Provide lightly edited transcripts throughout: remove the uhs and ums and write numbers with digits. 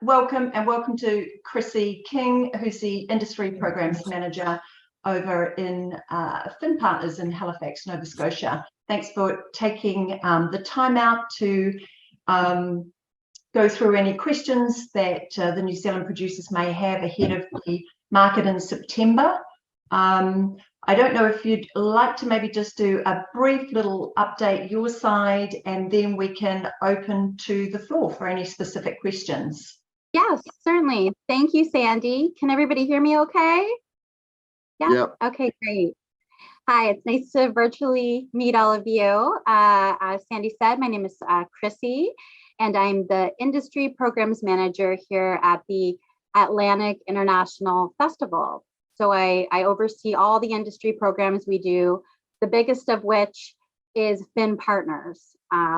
welcome to Chrissy King, who's the Industry Programs Manager over in FIN Partners in Halifax, Nova Scotia. Thanks for taking the time out to go through any questions that the New Zealand producers may have ahead of the market in September. I don't know if you'd like to maybe just do a brief little update your side, and then we can open to the floor for any specific questions. Yes, certainly. Thank you, Sandy. Can everybody hear me okay? Yeah. Yep. Okay, great. Hi, it's nice to virtually meet all of you. As Sandy said, my name is Chrissy, and I'm the Industry Programs Manager here at the Atlantic International Festival. So I oversee all the industry programs we do, the biggest of which is FIN Partners,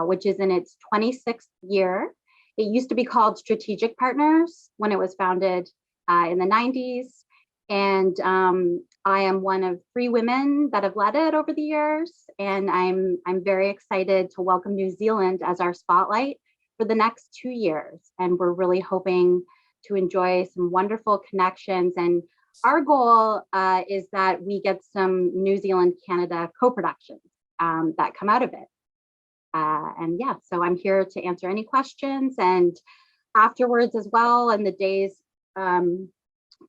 which is in its 26th year. It used to be called Strategic Partners when it was founded in the 90s. And I am one of 3 women that have led it over the years. And I'm very excited to welcome New Zealand as our spotlight for the next 2 years. And we're really hoping to enjoy some wonderful connections. And our goal is that we get some New Zealand-Canada co-productions that come out of it. And yeah, so I'm here to answer any questions, and afterwards as well, in the days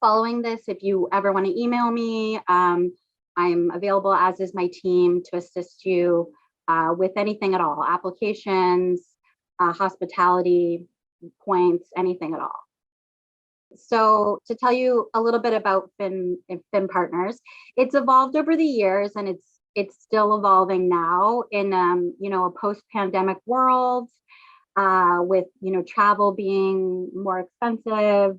following this, if you ever want to email me, I'm available, as is my team, to assist you with anything at all, applications, hospitality points, anything at all. So to tell you a little bit about FIN Partners, it's evolved over the years, and it's still evolving now in a post-pandemic world, with travel being more expensive.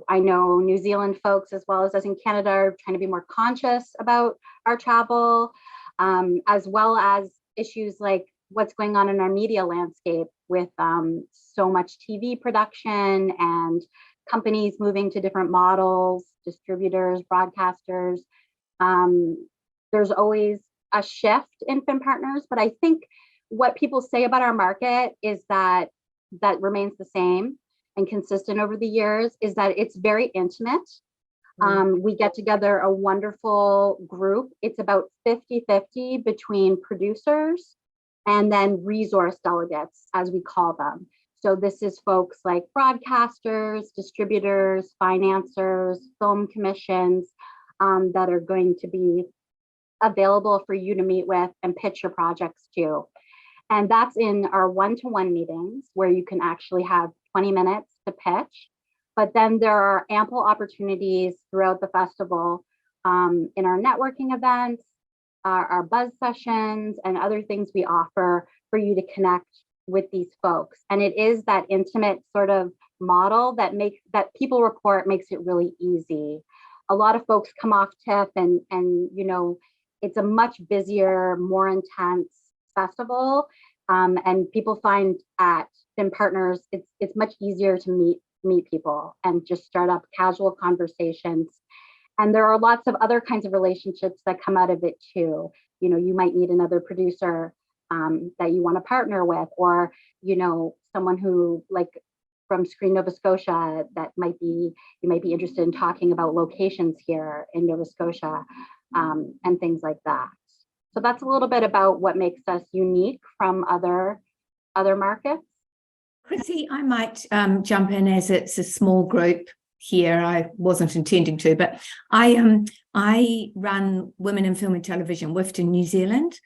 I know New Zealand folks, as well as us in Canada, are trying to be more conscious about our travel, as well as issues like what's going on in our media landscape with so much TV production and companies moving to different models, distributors, broadcasters. There's always a shift in FIN Partners, but I think what people say about our market is that remains the same and consistent over the years, is that it's very intimate. We get together a wonderful group. It's about 50-50 between producers and then resource delegates, as we call them. So this is folks like broadcasters, distributors, financiers, film commissions that are going to be available for you to meet with and pitch your projects to. And that's in our one-to-one meetings, where you can actually have 20 minutes to pitch. But then there are ample opportunities throughout the festival in our networking events, our buzz sessions, and other things we offer for you to connect with these folks. And it is that intimate sort of model that people report makes it really easy. A lot of folks come off TIFF and it's a much busier, more intense festival. And people find at FIN Partners, it's much easier to meet people and just start up casual conversations. And there are lots of other kinds of relationships that come out of it too. You might meet another producer that you want to partner with, or someone who, like from Screen Nova Scotia, you might be interested in talking about locations here in Nova Scotia, and things like that. So that's a little bit about what makes us unique from other markets. Chrissy, I might jump in, as it's a small group here. I wasn't intending to, but I run Women in Film and Television, WIFT, New Zealand.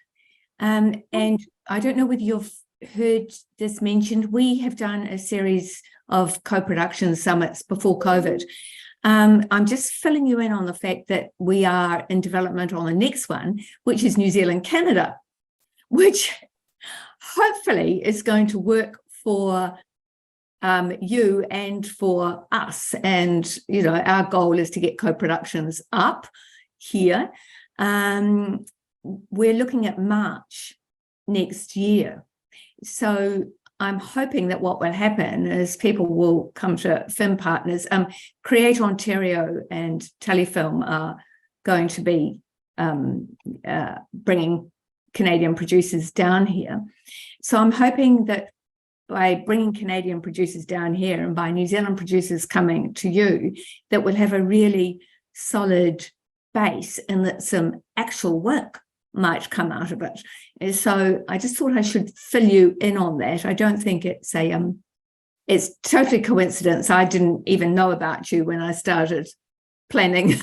And I don't know whether you've heard this mentioned. We have done a series of co-production summits before COVID. I'm just filling you in on the fact that we are in development on the next one, which is New Zealand, Canada, which hopefully is going to work for you and for us. And, our goal is to get co-productions up here. We're looking at March next year. So I'm hoping that what will happen is people will come to FIN Partners. Create Ontario and Telefilm are going to be bringing Canadian producers down here. So I'm hoping that by bringing Canadian producers down here and by New Zealand producers coming to you, that we'll have a really solid base and that some actual work might come out of it. And so I just thought I should fill you in on that. I don't think it's it's totally coincidence. I didn't even know about you when I started planning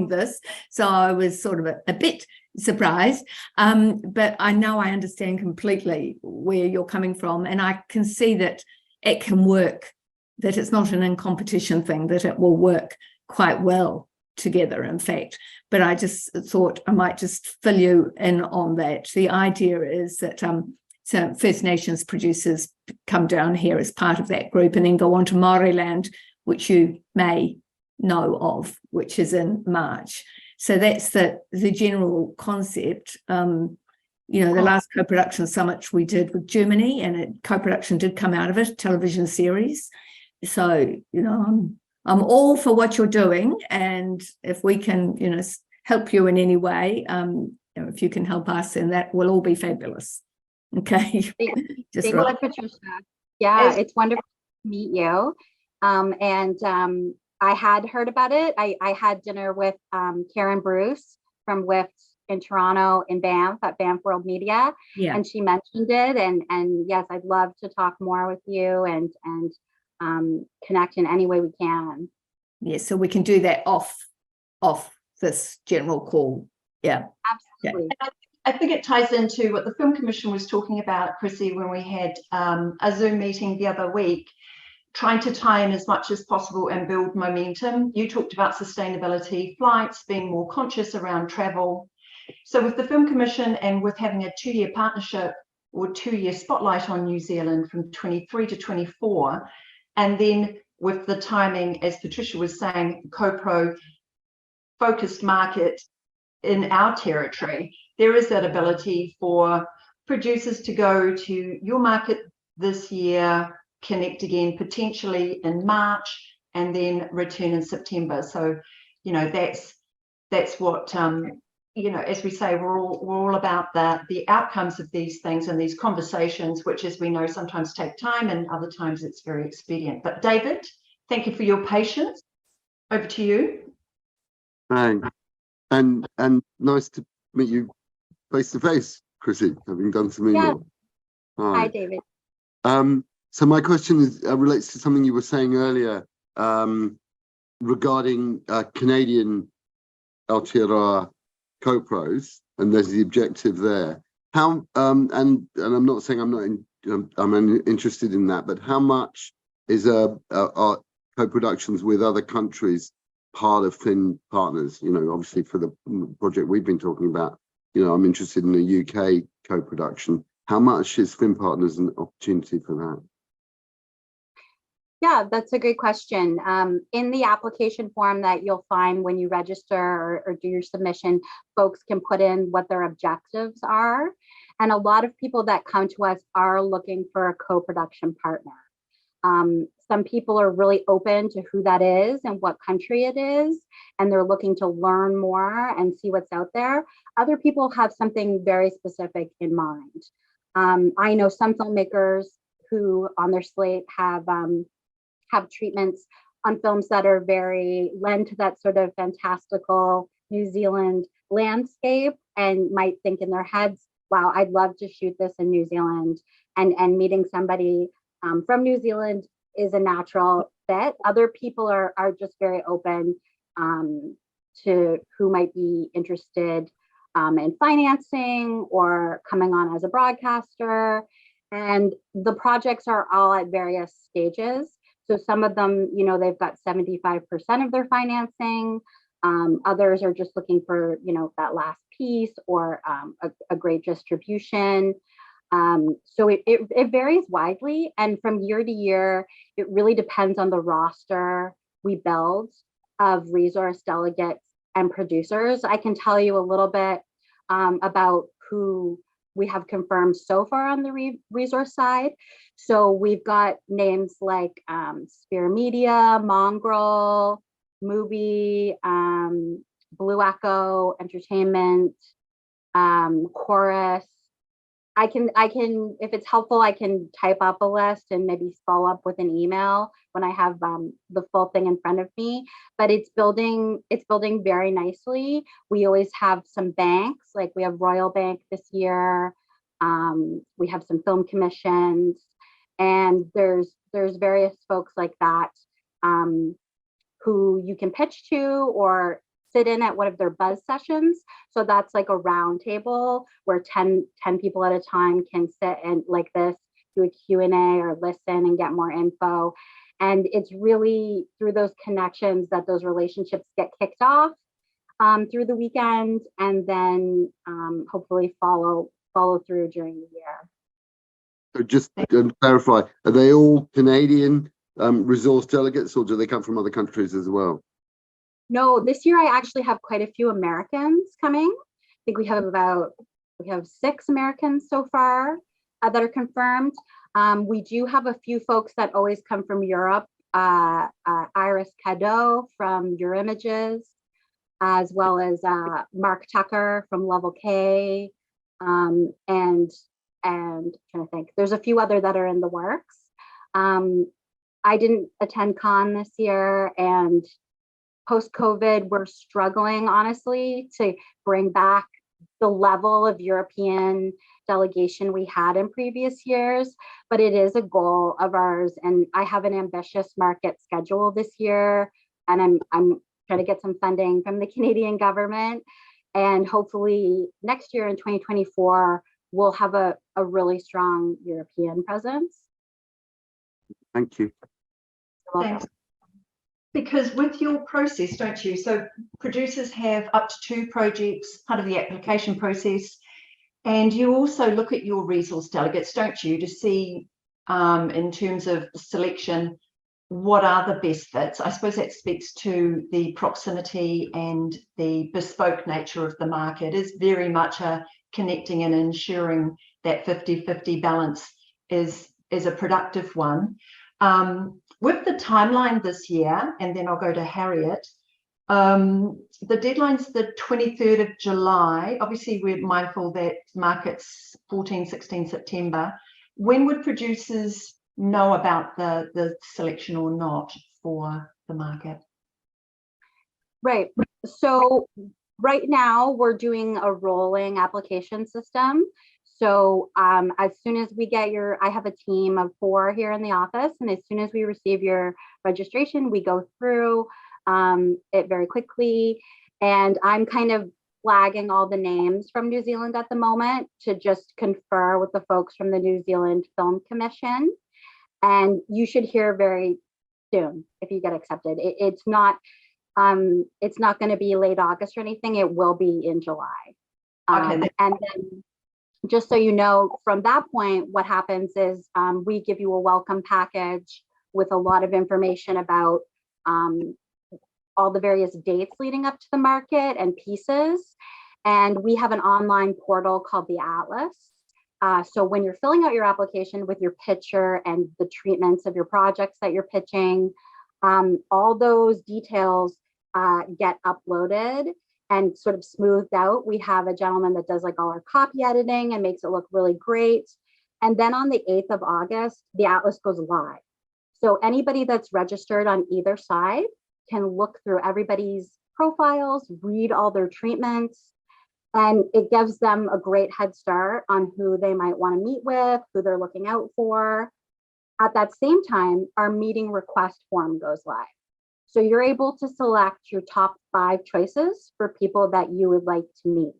this, so I was sort of a bit surprised, but I know I understand completely where you're coming from, and I can see that it can work, that it's not an in competition thing, that it will work quite well together, in fact. But I just thought I might just fill you in on that. The idea is that so First Nations producers come down here as part of that group and then go on to Māori land, which you may know of, which is in March. So that's the general concept. The last co-production summit we did with Germany, and co-production did come out of it, television series. So, I'm all for what you're doing, and if we can, help you in any way, if you can help us, then that will all be fabulous. Okay. Thank you, Patricia. Yeah, it's wonderful to meet you. I had heard about it. I had dinner with Karen Bruce from WIFT in Toronto in Banff at Banff World Media, and she mentioned it. And yes, I'd love to talk more with you and connect in any way we can. Yes, so we can do that off this general call. Yeah, absolutely. Yeah. I think it ties into what the Film Commission was talking about, Chrissy, when we had a Zoom meeting the other week, trying to tie in as much as possible and build momentum. You talked about sustainability, flights, being more conscious around travel. So with the Film Commission and with having a 2-year partnership or 2-year spotlight on New Zealand from 23 to 24, and then with the timing, as Patricia was saying, co-pro focused market in our territory, there is that ability for producers to go to your market this year, connect again potentially in March, and then return in September. So, that's what as we say, we're all about the outcomes of these things and these conversations, which, as we know, sometimes take time and other times it's very expedient. But David, thank you for your patience. Over to you. Thanks. And nice to meet you face to face, Chrissy, having done some email. Hi, David. So my question relates to something you were saying earlier regarding Canadian Aotearoa co-pros, and there's the objective there. How and I'm not saying I'm interested in that, but how much is our co-productions with other countries part of FIN Partners? Obviously for the project we've been talking about, I'm interested in the UK co-production. How much is FIN Partners an opportunity for that? Yeah, that's a great question. In the application form that you'll find when you register or do your submission, folks can put in what their objectives are. And a lot of people that come to us are looking for a co-production partner. Some people are really open to who that is and what country it is, and they're looking to learn more and see what's out there. Other people have something very specific in mind. I know some filmmakers who on their slate have treatments on films that are very lend to that sort of fantastical New Zealand landscape, and might think in their heads, wow, I'd love to shoot this in New Zealand, and meeting somebody from New Zealand is a natural fit. Other people are just very open to who might be interested in financing or coming on as a broadcaster. And the projects are all at various stages. So some of them, they've got 75% of their financing. Others are just looking for, that last piece or a great distribution. So it varies widely, and from year to year, it really depends on the roster we build of resource delegates and producers. I can tell you a little bit about who we have confirmed so far on the resource side. So we've got names like Sphere Media, Mongrel, Movie, Blue Echo Entertainment, Chorus, I can, if it's helpful, I can type up a list and maybe follow up with an email when I have the full thing in front of me. But it's building very nicely. We always have some banks, like we have Royal Bank this year. We have some film commissions, and there's various folks like that who you can pitch to or sit in at one of their buzz sessions. So that's like a round table where 10 people at a time can sit and like this, do a Q&A or listen and get more info. And it's really through those connections that those relationships get kicked off through the weekend, and then hopefully follow through during the year. So just to clarify, are they all Canadian resource delegates, or do they come from other countries as well? No, this year I actually have quite a few Americans coming. I think we have 6 Americans so far that are confirmed. We do have a few folks that always come from Europe. Iris Cadeau from Your Images, as well as Mark Tucker from Level K, and trying to think. There's a few other that are in the works. I didn't attend Con this year, and post-COVID, we're struggling, honestly, to bring back the level of European delegation we had in previous years, but it is a goal of ours. And I have an ambitious market schedule this year, and I'm trying to get some funding from the Canadian government. And hopefully next year in 2024, we'll have a really strong European presence. Thank you. You're welcome. Thanks. Because with your process, don't you? So producers have up to 2 projects, part of the application process, and you also look at your resource delegates, don't you, to see in terms of selection, what are the best fits? I suppose that speaks to the proximity and the bespoke nature of the market. Is very much a connecting and ensuring that 50-50 balance is a productive one. With the timeline this year, and then I'll go to Harriet, the deadline's the 23rd of July. Obviously, we're mindful that markets 14, 16 September. When would producers know about the selection or not for the market? Right. So right now we're doing a rolling application system. So as soon as we get I have a team of 4 here in the office, and as soon as we receive your registration, we go through it very quickly. And I'm kind of flagging all the names from New Zealand at the moment to just confer with the folks from the New Zealand Film Commission. And you should hear very soon if you get accepted. It's not going to be late August or anything. It will be in July. Okay. And then, just so you know, from that point, what happens is we give you a welcome package with a lot of information about all the various dates leading up to the market and pieces. And we have an online portal called the Atlas. So when you're filling out your application with your picture and the treatments of your projects that you're pitching, all those details get uploaded and sort of smoothed out. We have a gentleman that does like all our copy editing and makes it look really great. And then on the 8th of August, the Atlas goes live. So anybody that's registered on either side can look through everybody's profiles, read all their treatments, and it gives them a great head start on who they might want to meet with, who they're looking out for. At that same time, our meeting request form goes live. So you're able to select your top 5 choices for people that you would like to meet.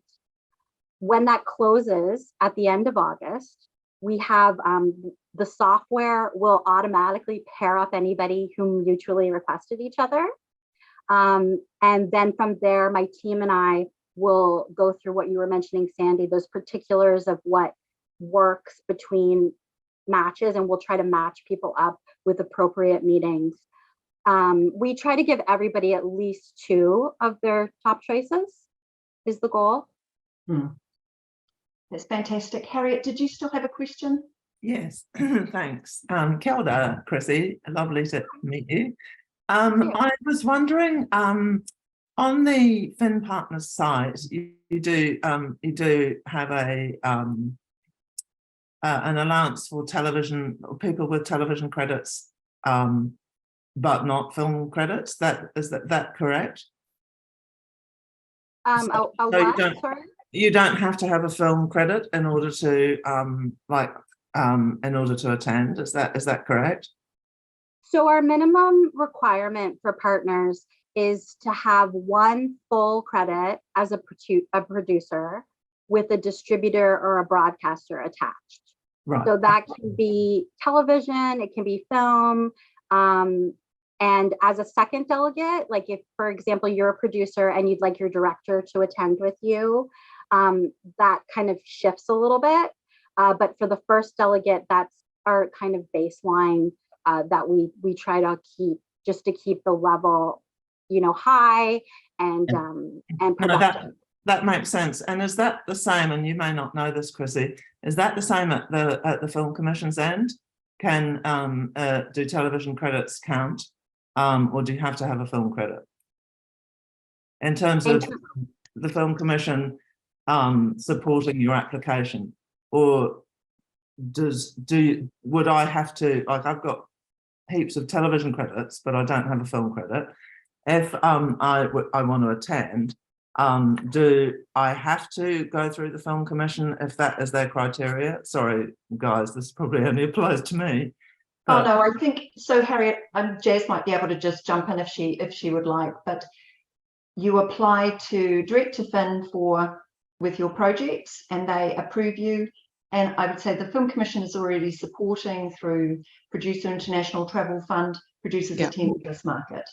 When that closes at the end of August, we have the software will automatically pair up anybody who mutually requested each other. And then from there, my team and I will go through what you were mentioning, Sandy, those particulars of what works between matches, and we'll try to match people up with appropriate meetings. We try to give everybody at least 2 of their top choices is the goal. That's fantastic. Harriet, did you still have a question? Yes, thanks. Kia ora, Chrissy, lovely to meet you. I was wondering, on the Fin Partners site, you do have a an allowance for television, or people with television credits, but not film credits. Is that correct? So What? Sorry. You don't have to have a film credit in order to in order to attend. Is that correct? So our minimum requirement for partners is to have one full credit as a producer with a distributor or a broadcaster attached. Right. So that can be television, it can be film. And as a second delegate, like if, for example, you're a producer and you'd like your director to attend with you, that kind of shifts a little bit. But for the first delegate, that's our kind of baseline that we try to keep, just to keep the level, high and productive. That makes sense. And is that the same? And you may not know this, Chrissy. Is that the same at the Film Commission's end? Can do television credits count, or do you have to have a film credit? In terms of the Film Commission supporting your application, or would I have to, like, I've got heaps of television credits, but I don't have a film credit. If I want to attend, do I have to go through the Film Commission if that is their criteria? Sorry, guys, this probably only applies to me. Oh no, I think so, Harriet. Jazz might be able to just jump in if she would like. But you apply direct to Fin with your projects, and they approve you. And I would say the Film Commission is already supporting through Producer International Travel Fund producers attending this market.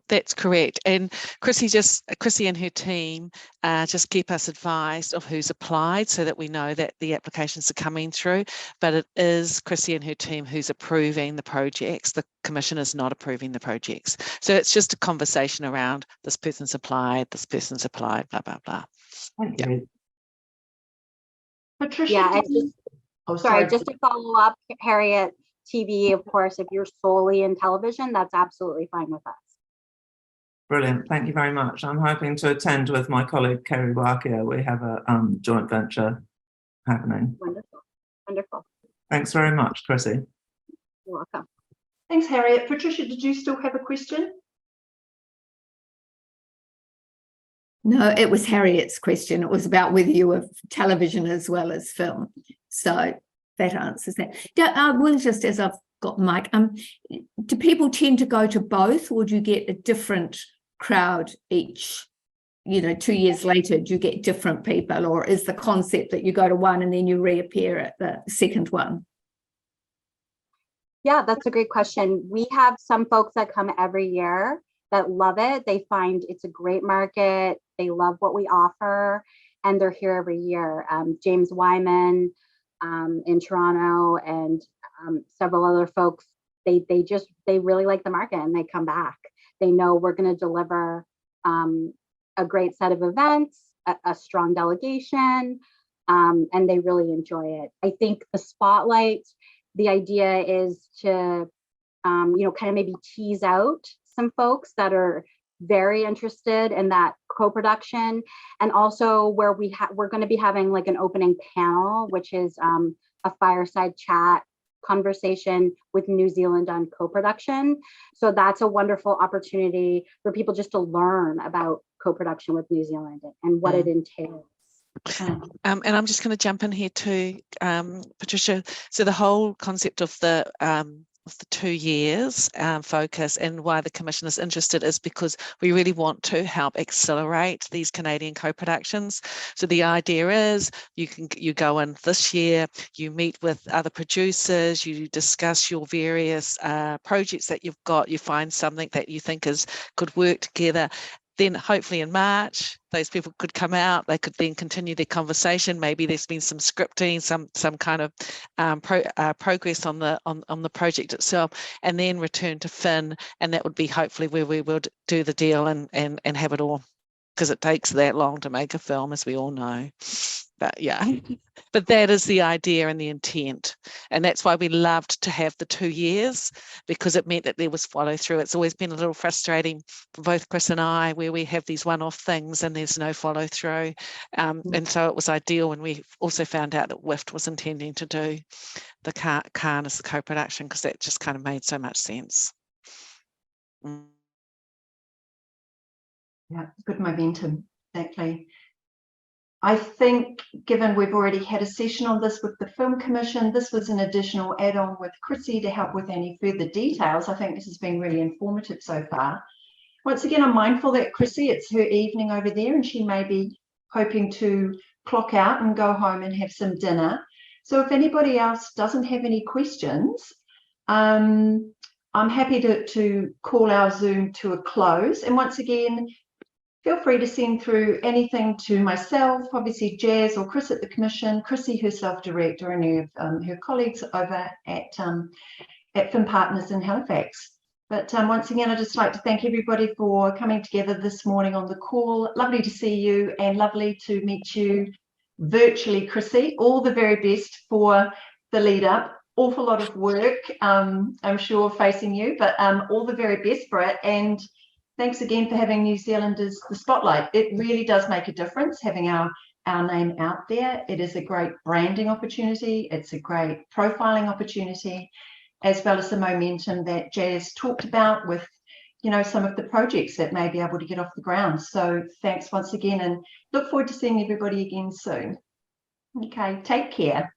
That's correct. And Chrissy and her team just keep us advised of who's applied so that we know that the applications are coming through. But it is Chrissy and her team who's approving the projects. The Commission is not approving the projects. So it's just a conversation around this person's applied, blah, blah, blah. Thank you. Patricia, just to follow up, Harriet, TV, of course, if you're solely in television, that's absolutely fine with us. Brilliant. Thank you very much. I'm hoping to attend with my colleague, Kerry Wakia. We have a joint venture happening. Wonderful. Wonderful. Thanks very much, Chrissy. You're welcome. Thanks, Harriet. Patricia, did you still have a question? No, it was Harriet's question. It was about whether you were television as well as film. So that answers that. I will just, as I've got Mike, do people tend to go to both, or do you get a different crowd each? 2 years later, do you get different people, or is the concept that you go to one and then you reappear at the second one? Yeah, that's a great question. We have some folks that come every year that love it. They find it's a great market. They love what we offer, and they're here every year. James Wyman in Toronto and several other folks, they really like the market and they come back. They know we're going to deliver a great set of events, a strong delegation, and they really enjoy it. I think the spotlight, the idea is to kind of maybe tease out some folks that are very interested in that co-production, and also where we're going to be having like an opening panel, which is a fireside chat conversation with New Zealand on co-production. So that's a wonderful opportunity for people just to learn about co-production with New Zealand and what it entails. And I'm just going to jump in here too, Patricia. So the whole concept of the 2 years focus and why the Commission is interested is because we really want to help accelerate these Canadian co-productions. So the idea is you go in this year, you meet with other producers, you discuss your various projects that you've got, you find something that you think could work together. Then hopefully in March, those people could come out, they could then continue their conversation. Maybe there's been some scripting, some kind of progress on the project itself, and then return to Fin, and that would be hopefully where we would do the deal and have it all, because it takes that long to make a film, as we all know. But yeah, but that is the idea and the intent. And that's why we loved to have the 2 years, because it meant that there was follow through. It's always been a little frustrating for both Chris and I, where we have these one-off things and there's no follow through. And so it was ideal when we also found out that WIFT was intending to do the Khan as the co-production, because that just kind of made so much sense. Yeah, good momentum, exactly. I think, given we've already had a session on this with the Film Commission, this was an additional add-on with Chrissy to help with any further details. I think this has been really informative so far. Once again, I'm mindful that Chrissy, it's her evening over there, and she may be hoping to clock out and go home and have some dinner. So if anybody else doesn't have any questions, I'm happy to call our Zoom to a close. And once again, feel free to send through anything to myself, obviously Jazz or Chris at the Commission, Chrissy herself direct, or any of her colleagues over at FIN Partners in Halifax. But once again, I'd just like to thank everybody for coming together this morning on the call. Lovely to see you and lovely to meet you virtually, Chrissy. All the very best for the lead up. Awful lot of work, I'm sure, facing you, but all the very best for it. And thanks again for having New Zealand as the spotlight. It really does make a difference having our name out there. It is a great branding opportunity. It's a great profiling opportunity, as well as the momentum that Jazz talked about with, you know, some of the projects that may be able to get off the ground. So thanks once again, and look forward to seeing everybody again soon. Okay, take care.